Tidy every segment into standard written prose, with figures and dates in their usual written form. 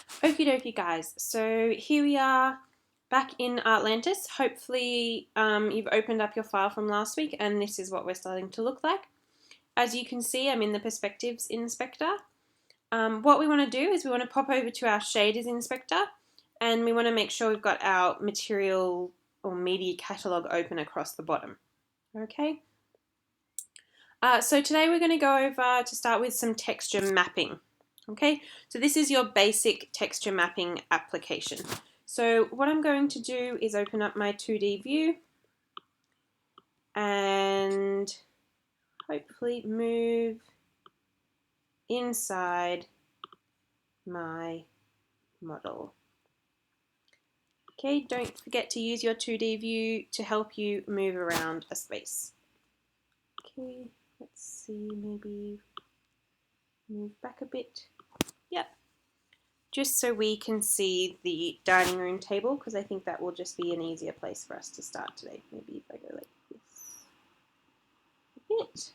Okie dokie guys, so here we are back in Atlantis. Hopefully you've opened up your file from last week and this is what we're starting to look like. As you can see, I'm in the Perspectives Inspector. What we want to do is we want to pop over to our Shaders Inspector and we want to make sure we've got our material or media catalog open across the bottom. Okay. So today we're going to go over to start with some texture mapping. Okay, so this is your basic texture mapping application. So what I'm going to do is open up my 2D view and hopefully move inside my model. Okay, don't forget to use your 2D view to help you move around a space. Okay, let's see, maybe move back a bit. Yep. Just so we can see the dining room table, because I think that will just be an easier place for us to start today. Maybe if I go like this a bit.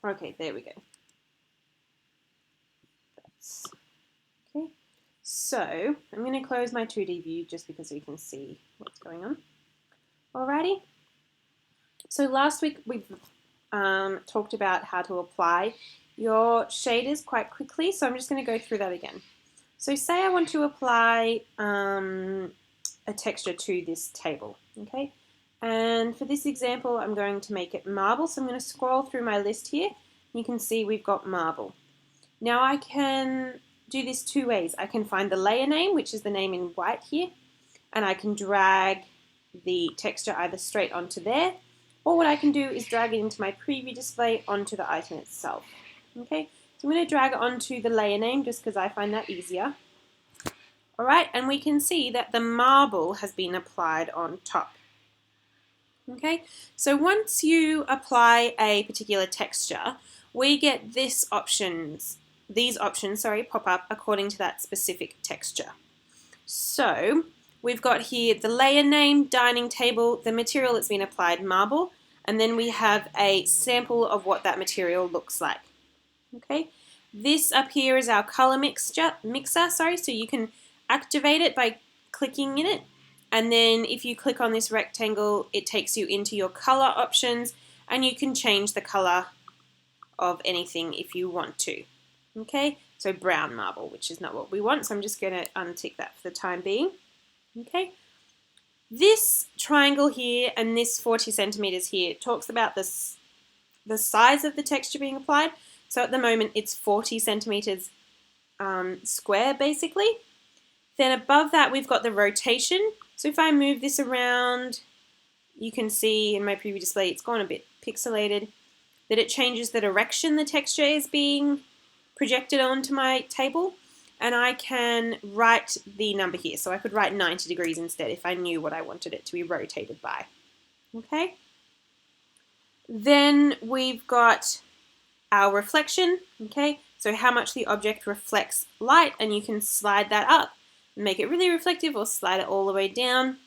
Okay, there we go. That's okay. So I'm going to close my 2D view just because we can see what's going on. Alrighty. So last week we talked about how to apply your shaders quite quickly. So I'm just going to go through that again. So say I want to apply a texture to this table. Okay. And for this example, I'm going to make it marble. So I'm going to scroll through my list here. You can see we've got marble. Now I can do this two ways. I can find the layer name, which is the name in white here, and I can drag the texture either straight onto there, or what I can do is drag it into my preview display onto the item itself. Okay, so I'm going to drag it onto the layer name just because I find that easier. Alright, and we can see that the marble has been applied on top. Okay, so once you apply a particular texture, we get these options pop up according to that specific texture. So we've got here the layer name, dining table, the material that's been applied, marble, and then we have a sample of what that material looks like. Okay, this up here is our color mixer, so you can activate it by clicking in it. And then if you click on this rectangle, it takes you into your color options and you can change the color of anything if you want to. Okay, so brown marble, which is not what we want, so I'm just going to untick that for the time being. Okay, this triangle here and this 40 centimeters here talks about the size of the texture being applied. So at the moment it's 40 centimeters square basically. Then above that we've got the rotation. So if I move this around, you can see in my preview display it's gone a bit pixelated, that it changes the direction the texture is being projected onto my table, and I can write the number here. So I could write 90 degrees instead if I knew what I wanted it to be rotated by. Okay. Then we've got our reflection. Okay, so how much the object reflects light, and you can slide that up and make it really reflective or slide it all the way down.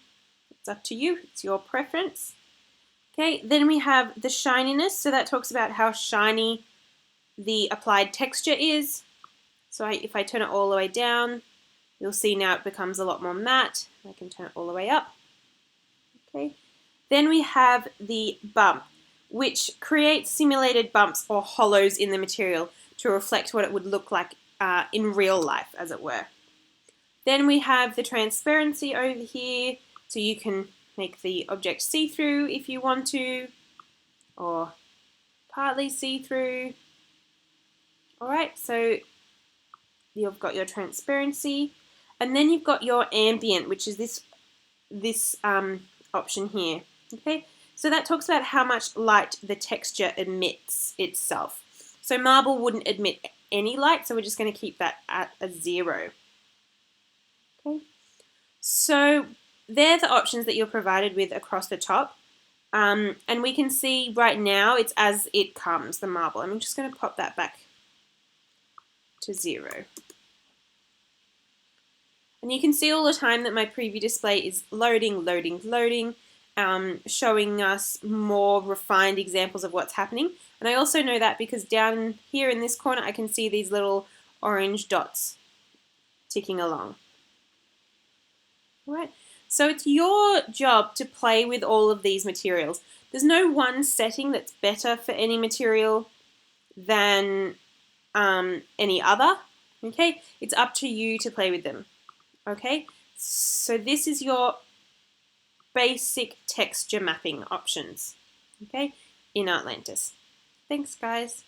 It's up to you, it's your preference. Okay, then we have the shininess, so that talks about how shiny the applied texture is. So if I turn it all the way down, you'll see now it becomes a lot more matte. I can turn it all the way up. Okay, then we have the bump, which creates simulated bumps or hollows in the material to reflect what it would look like in real life, as it were. Then we have the transparency over here, so you can make the object see-through if you want to, or partly see-through. Alright, so you've got your transparency, and then you've got your ambient, which is this option here. Okay, so that talks about how much light the texture emits itself. So marble wouldn't emit any light, so we're just going to keep that at a 0. Okay, so they're the options that you're provided with across the top. And we can see right now it's as it comes, the marble. I'm just going to pop that back to 0. And you can see all the time that my preview display is loading, loading, loading, showing us more refined examples of what's happening. And I also know that because down here in this corner, I can see these little orange dots ticking along. All right. So it's your job to play with all of these materials. There's no one setting that's better for any material than any other. Okay, it's up to you to play with them. Okay, so this is your basic texture mapping options. Okay, in Atlantis. Thanks, guys.